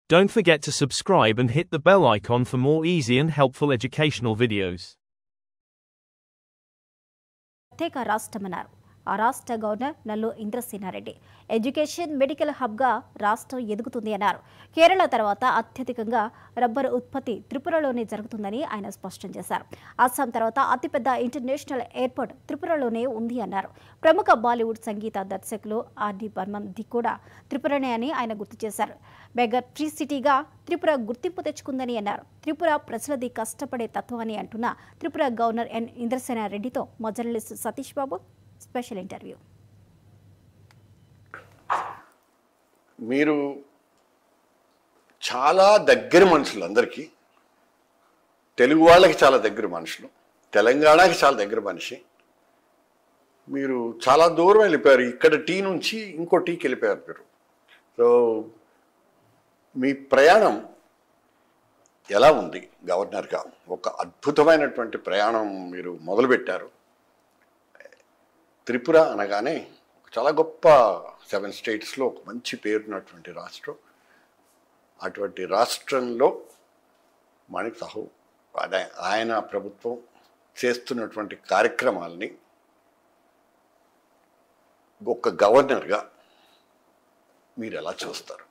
Don't forget to subscribe and hit the bell icon for more easy and helpful educational videos. ప్రత్యేక రాష్ట్రమన్నారు ఆ రాష్ట్ర governor నల్లు Indrasena Reddy. Education medical హబ్గా రాష్ట్రం ఎదుగుతుంది అన్నారు. కేరళ తర్వాత అత్యధికంగా రబ్బరు ఉత్పత్తి త్రిపురలోనే జరుగుతుందని ఆయన స్పష్టం చేశారు. అస్సాం తర్వాత అతిపెద్ద ఇంటర్నేషనల్ ఎయిర్పోర్ట్ త్రిపురలోనే ఉంది అన్నారు. ప్రముఖ బాలీవుడ్ సంగీత దర్శకులు ఆర్డి బర్మన్ ది కూడా త్రిపురనే అని ఆయన గుర్తు చేశారు. బెగర్ ఫ్రీ సిటీగా త్రిపుర గుర్తింపు తెచ్చుకుందని అన్నారు. త్రిపుర ప్రజలది కష్టపడే తత్వం అని అంటున్న త్రిపుర గవర్నర్ ఎన్ ఇంద్రసేనారెడ్డితో మా journalist Satish Babu special interview. మీరు చాలా దగ్గర మనుషులు, అందరికీ తెలుగు వాళ్ళకి చాలా దగ్గర మనుషులు, తెలంగాణకి చాలా దగ్గర మనిషి. మీరు చాలా దూరం వెళ్ళిపోయారు, ఇక్కడ టీ నుంచి ఇంకో టీకి వెళ్ళిపోయారు మీరు. సో మీ ప్రయాణం ఎలా ఉంది గవర్నర్గా? ఒక అద్భుతమైనటువంటి ప్రయాణం మీరు మొదలుపెట్టారు. త్రిపుర అనగానే చాలా గొప్ప 7 స్టేట్స్లో ఒక మంచి పేరున్నటువంటి రాష్ట్రం. అటువంటి రాష్ట్రంలో మాణిక్ సాహు ఆయన ప్రభుత్వం చేస్తున్నటువంటి కార్యక్రమాలని ఒక గవర్నర్గా మీరు ఎలా చూస్తారు?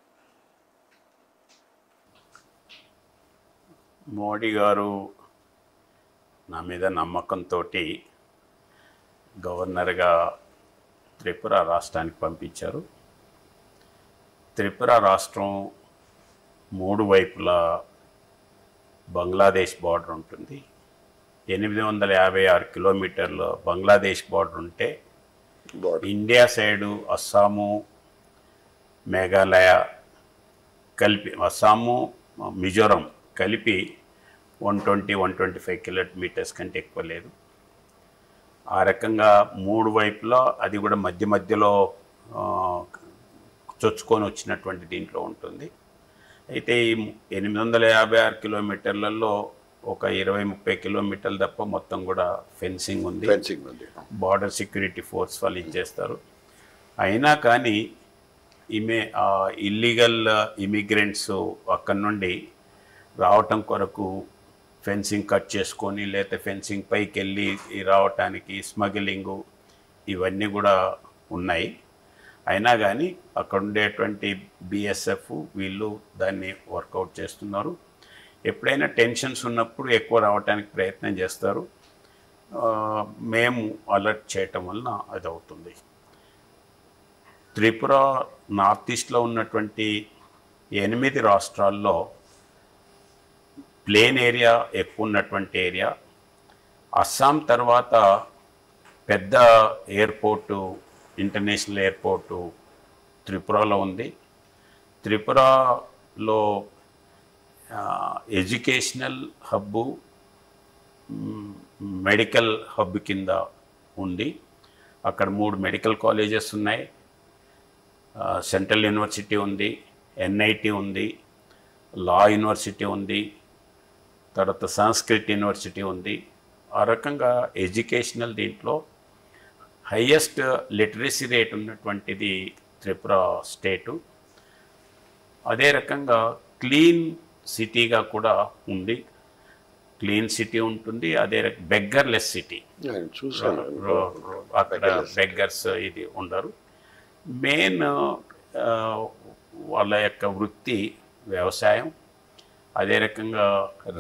మోడీ గారు నా మీద నమ్మకంతో గవర్నర్గా త్రిపుర రాష్ట్రానికి పంపించారు. త్రిపుర రాష్ట్రం 3 వైపులా బంగ్లాదేశ్ బార్డర్ ఉంటుంది. 856 కిలోమీటర్ల బంగ్లాదేశ్ బార్డర్ ఉంటే ఇండియా సైడు అస్సాము, మేఘాలయ కలిపి, అస్సాము, మిజోరం కలిపి 120-125 కిలోమీటర్స్ కంటే ఎక్కువ లేదు. ఆ రకంగా 3 వైపులా అది కూడా మధ్యలో చొచ్చుకొని వచ్చినటువంటి దీంట్లో ఉంటుంది. అయితే ఈ 856 కిలోమీటర్లలో ఒక 20-30 కిలోమీటర్లు తప్ప మొత్తం కూడా ఫెన్సింగ్ ఉంది. బార్డర్ సెక్యూరిటీ ఫోర్స్ వాళ్ళు ఇచ్చేస్తారు. అయినా కానీ ఇల్లీగల్ ఇమిగ్రెంట్స్ అక్కడి నుండి రావటం కొరకు ఫెన్సింగ్ కట్ చేసుకొని లేకపోతే ఫెన్సింగ్ పైకి వెళ్ళి రావటానికి స్మగ్లింగు ఇవన్నీ కూడా ఉన్నాయి. అయినా కానీ అక్కడ ఉండేటువంటి బిఎస్ఎఫ్ వీళ్ళు దాన్ని వర్కౌట్ చేస్తున్నారు. ఎప్పుడైనా టెన్షన్స్ ఉన్నప్పుడు ఎక్కువ రావడానికి ప్రయత్నం చేస్తారు. మేము అలర్ట్ చేయటం వలన అది అవుతుంది. త్రిపుర నార్త్ ఈస్ట్లో ఉన్నటువంటి 8 రాష్ట్రాల్లో ప్లేన్ ఏరియా ఎక్కువ ఉన్నటువంటి ఏరియా. అస్సాం తర్వాత పెద్ద ఎయిర్పోర్టు, ఇంటర్నేషనల్ ఎయిర్పోర్టు త్రిపురలో ఉంది. త్రిపురలో ఎడ్యుకేషనల్ హబ్బు, మెడికల్ హబ్ కింద ఉంది. అక్కడ 3 మెడికల్ కాలేజెస్ ఉన్నాయి. సెంట్రల్ యూనివర్సిటీ ఉంది, ఎన్ఐటి ఉంది, లా యూనివర్సిటీ ఉంది, తర్వాత సంస్కృత్ యూనివర్సిటీ ఉంది. ఆ రకంగా ఎడ్యుకేషనల్ దీంట్లో హయ్యెస్ట్ లిటరసీ రేట్ ఉన్నటువంటిది త్రిపుర స్టేటు. అదే రకంగా క్లీన్ సిటీగా కూడా ఉంది. క్లీన్ సిటీ ఉంటుంది. అదే బెగ్గర్లెస్ సిటీ, అక్కడ బెగ్గర్స్ ఇది ఉండరు. మెయిన్ వాళ్ళ యొక్క వృత్తి వ్యవసాయం. అదే రకంగా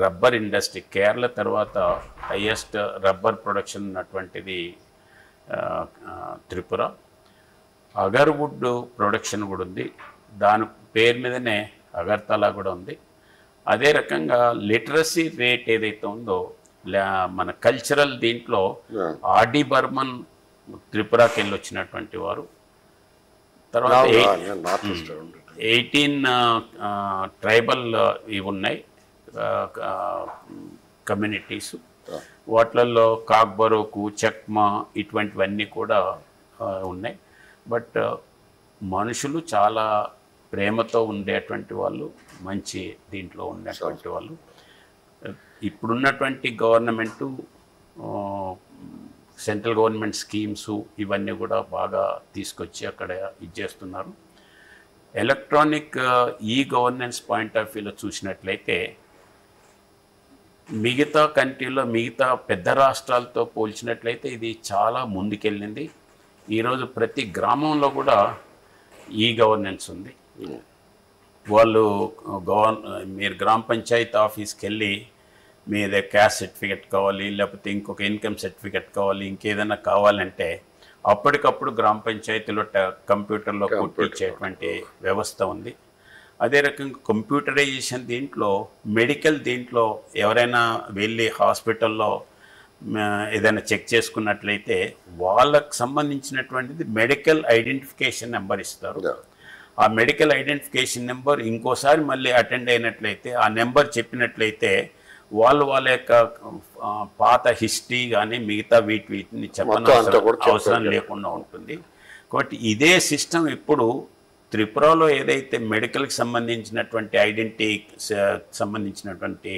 రబ్బర్ ఇండస్ట్రీ, కేరళ తర్వాత హయ్యెస్ట్ రబ్బర్ ప్రొడక్షన్ ఉన్నటువంటిది త్రిపుర. అగర్వుడ్ ప్రొడక్షన్ కూడా ఉంది. దాని పేరు మీదనే అగర్తలా కూడా ఉంది. అదే రకంగా లిటరసీ రేట్ ఏదైతే ఉందో మన కల్చరల్ దీంట్లో ఆర్డి బర్మన్ త్రిపురకి వెళ్ళి వచ్చినటువంటి వారు. తర్వాత 18 ట్రైబల్ ఇవి ఉన్నాయి కమ్యూనిటీస్. వాటిల్లో కాక్బరోకు, చక్మా ఇటువంటివన్నీ కూడా ఉన్నాయి. బట్ మనుషులు చాలా ప్రేమతో ఉండేటువంటి వాళ్ళు, మంచి దీంట్లో ఉండేటువంటి వాళ్ళు. ఇప్పుడున్నటువంటి గవర్నమెంటు సెంట్రల్ గవర్నమెంట్ స్కీమ్స్ ఇవన్నీ కూడా బాగా తీసుకొచ్చి అక్కడ ఇచ్చేస్తున్నారు. Electronic e governance point of వ్యూలో చూసినట్లయితే మిగతా కంట్రీలో మిగతా పెద్ద రాష్ట్రాలతో పోల్చినట్లయితే ఇది చాలా ముందుకెళ్ళింది. ఈరోజు ప్రతి గ్రామంలో కూడా ఈ గవర్నెన్స్ ఉంది. వాళ్ళు మీరు గ్రామ పంచాయతీ ఆఫీస్కి వెళ్ళి మీద క్యాస్ట్ సర్టిఫికెట్ కావాలి, లేకపోతే ఇంకొక ఇన్కమ్ సర్టిఫికెట్ కావాలి, ఇంకేదైనా కావాలంటే అప్పటికప్పుడు గ్రామ పంచాయతీలో కంప్యూటర్లో కొట్టించేటువంటి వ్యవస్థ ఉంది. అదే రకంగా కంప్యూటరైజేషన్ దీంట్లో మెడికల్ దీంట్లో ఎవరైనా వెళ్ళి హాస్పిటల్లో ఏదైనా చెక్ చేసుకున్నట్లయితే వాళ్ళకు సంబంధించినటువంటిది మెడికల్ ఐడెంటిఫికేషన్ నెంబర్ ఇస్తారు. ఆ మెడికల్ ఐడెంటిఫికేషన్ నెంబర్ ఇంకోసారి మళ్ళీ అటెండ్ అయినట్లయితే ఆ నెంబర్ చెప్పినట్లయితే వాళ్ళ యొక్క పాత హిస్టరీ కానీ మిగతా వీటిని చెప్పనవసరం అవసరం లేకుండా ఉంటుంది. కాబట్టి ఇదే సిస్టమ్ ఇప్పుడు త్రిపురలో ఏదైతే మెడికల్కి సంబంధించినటువంటి ఐడెంటిటీ సంబంధించినటువంటి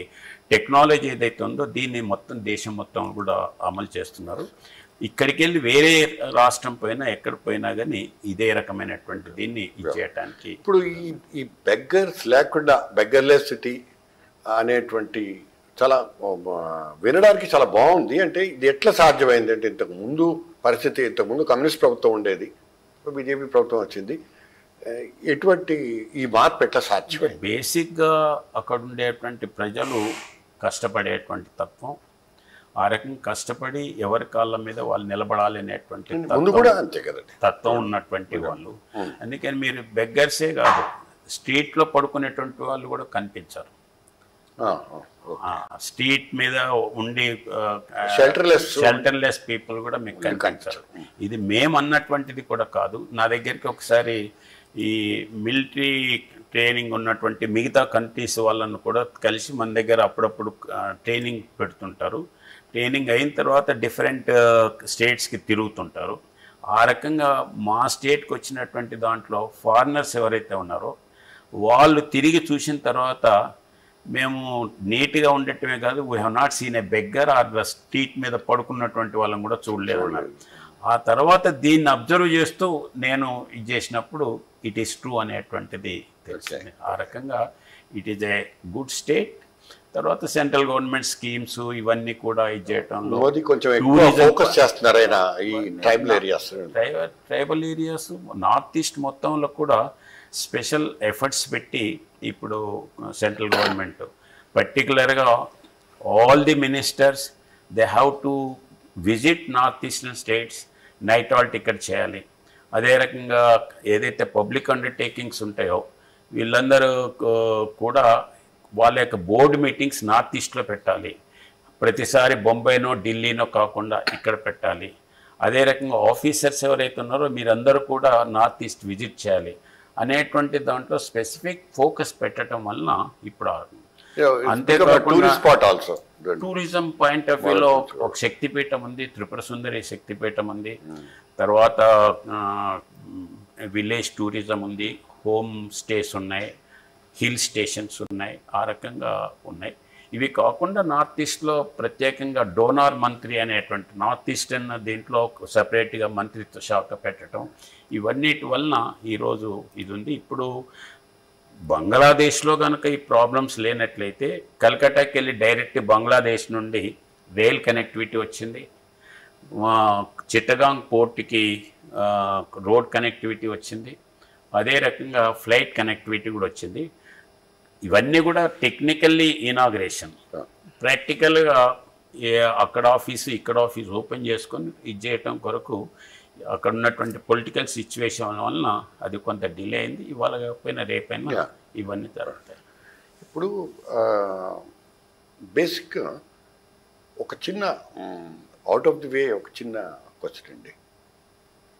టెక్నాలజీ ఏదైతే ఉందో దీన్ని మొత్తం దేశం మొత్తం కూడా అమలు చేస్తున్నారు. ఇక్కడికి వెళ్ళి వేరే రాష్ట్రం పోయినా ఎక్కడ పోయినా కానీ ఇదే రకమైనటువంటి దీన్ని ఇచ్చేయటానికి ఇప్పుడు ఈ బెగ్గర్స్ లేకుండా బెగ్గర్లెస్ సిటీ అనేటువంటి చాలా వినడానికి చాలా బాగుంది. అంటే ఇది ఎట్లా సాధ్యమైంది అంటే ఇంతకుముందు పరిస్థితి, ఇంతకుముందు కమ్యూనిస్ట్ ప్రభుత్వం ఉండేది, బీజేపీ ప్రభుత్వం వచ్చింది, ఎటువంటి ఈ మార్పు ఎట్లా సాధ్యమైంది? బేసిక్గా అక్కడ ఉండేటువంటి ప్రజలు కష్టపడేటువంటి తత్వం, ఆ రకంగా కష్టపడి ఎవరి కాళ్ళ మీద వాళ్ళు నిలబడాలి అనేటువంటి తత్వం ఉన్నటువంటి వాళ్ళు. అందుకని మీరు బెగ్గర్సే కాదు, స్ట్రీట్లో పడుకునేటువంటి వాళ్ళు కూడా కనిపించారు. స్ట్రీట్ మీద ఉండి షెల్టర్లెస్ పీపుల్ కూడా మీకు కనిపించారు. ఇది మేము అన్నటువంటిది కూడా కాదు. నా దగ్గరికి ఒకసారి ఈ మిలిటరీ ట్రైనింగ్ ఉన్నటువంటి మిగతా కంట్రీస్ వాళ్ళను కూడా కలిసి మన దగ్గర అప్పుడప్పుడు ట్రైనింగ్ పెడుతుంటారు. ట్రైనింగ్ అయిన తర్వాత డిఫరెంట్ స్టేట్స్కి తిరుగుతుంటారు. ఆ రకంగా మా స్టేట్కి వచ్చినటువంటి దాంట్లో ఫారినర్స్ ఎవరైతే ఉన్నారో వాళ్ళు తిరిగి చూసిన తర్వాత మేము నీట్గా ఉండటమే కాదు, we have not seen a beggar or the street మీద పడుకున్నటువంటి వాళ్ళని కూడా చూడలేదు అన్నారు. ఆ తర్వాత దీన్ని అబ్జర్వ్ చేస్తూ నేను ఇది చేసినప్పుడు ఇట్ ఈస్ ట్రూ అనేటువంటిది తెలిసింది. ఆ రకంగా it is a good state. తర్వాత సెంట్రల్ గవర్నమెంట్ స్కీమ్స్ ఇవన్నీ కూడా ఇది చేయటంలో ట్రైబల్ ఏరియాస్ నార్త్ ఈస్ట్ మొత్తంలో కూడా స్పెషల్ ఎఫర్ట్స్ పెట్టి ఇప్పుడు సెంట్రల్ గవర్నమెంట్ పర్టికులర్గా all the ministers they have to visit north eastern states, night halt ఇక్కడ చేయాలి. అదే రకంగా ఏదైతే పబ్లిక్ అండర్టేకింగ్స్ ఉంటాయో వీళ్ళందరూ కూడా వాళ్ళ యొక్క బోర్డు మీటింగ్స్ నార్త్ ఈస్ట్లో పెట్టాలి. ప్రతిసారి బొంబాయినో ఢిల్లీనో కాకుండా ఇక్కడ పెట్టాలి. అదే రకంగా ఆఫీసర్స్ ఎవరైతే ఉన్నారో మీరందరూ కూడా నార్త్ ఈస్ట్ విజిట్ చేయాలి అనేటువంటి దాంట్లో స్పెసిఫిక్ ఫోకస్ పెట్టడం వలన ఇప్పుడు అంతేకాకుండా టూరిజం పాయింట్ ఆఫ్ వ్యూలో ఒక శక్తిపీఠం ఉంది, త్రిపుర సుందరి శక్తిపీఠం ఉంది. తర్వాత విలేజ్ టూరిజం ఉంది, హోమ్ స్టేస్ ఉన్నాయి, హిల్ స్టేషన్స్ ఉన్నాయి, ఆ రకంగా ఉన్నాయి. ఇవి కాకుండా నార్త్ ఈస్ట్లో ప్రత్యేకంగా డోనార్ మంత్రి అనేటువంటి నార్త్ ఈస్టర్న్ దీంట్లో సపరేట్గా మంత్రిత్వ శాఖ పెట్టడం, ఇవన్నిటి వలన ఈరోజు ఇది ఉంది. ఇప్పుడు బంగ్లాదేశ్లో కనుక ఈ ప్రాబ్లమ్స్ లేనట్లయితే కలకట్టాకి వెళ్ళి డైరెక్ట్ బంగ్లాదేశ్ నుండి రైల్ కనెక్టివిటీ వచ్చింది, చిట్టగాంగ్ పోర్ట్కి రోడ్ కనెక్టివిటీ వచ్చింది, అదే రకంగా ఫ్లైట్ కనెక్టివిటీ కూడా వచ్చింది. ఇవన్నీ కూడా టెక్నికల్లీ ఇనాగ్రేషన్. ప్రాక్టికల్గా అక్కడ ఆఫీసు ఇక్కడ ఆఫీసు ఓపెన్ చేసుకొని ఇది చేయటం కొరకు అక్కడ ఉన్నటువంటి పొలిటికల్ సిచ్యువేషన్ వలన అది కొంత డిలే అయింది. ఇవాళ కాకపోయినా రేపైనా ఇవన్నీ జరుగుతాయి. ఇప్పుడు బేసిక్గా ఒక చిన్న అవుట్ ఆఫ్ ది వే ఒక చిన్న క్వశ్చన్ అండి.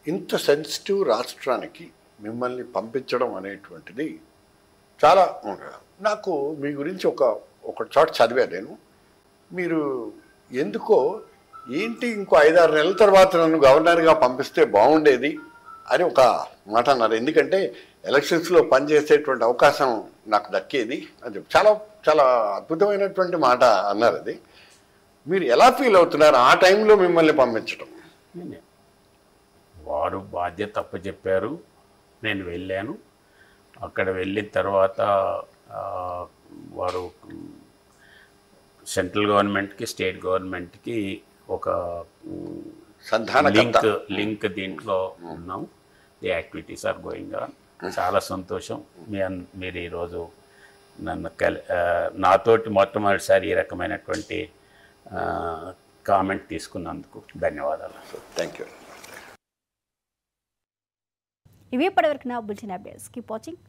ఇంత సెన్సిటివ్ రాష్ట్రానికి మిమ్మల్ని పంపించడం అనేటువంటిది చాలా, నాకు మీ గురించి ఒక చోట చదివాను నేను. మీరు ఎందుకో ఏంటి ఇంకో 5-6 నెలల తర్వాత నన్ను గవర్నర్గా పంపిస్తే బాగుండేది అని ఒక మాట అన్నారు. ఎందుకంటే ఎలక్షన్స్లో పనిచేసేటువంటి అవకాశం నాకు దక్కేది అని చాలా చాలా అద్భుతమైనటువంటి మాట అన్నారు. అది మీరు ఎలా ఫీల్ అవుతున్నారు ఆ టైంలో మిమ్మల్ని పంపించడం? వారు బాధ్యత అప్పచెప్పారు, నేను వెళ్ళాను. అక్కడ వెళ్ళిన తర్వాత వారు సెంట్రల్ గవర్నమెంట్కి స్టేట్ గవర్నమెంట్కి ఒక లింక్ దీంట్లో ఉన్నాం. The activities are going on. చాలా సంతోషం మీరు ఈరోజు నన్ను నాతోటి మొట్టమొదటిసారి ఈ రకమైనటువంటి కామెంట్ తీసుకున్నందుకు ధన్యవాదాలు. Thank you. ఇవి ఇప్పటివరకు నా బులెటిన్ అప్డేట్స్. Keep watching.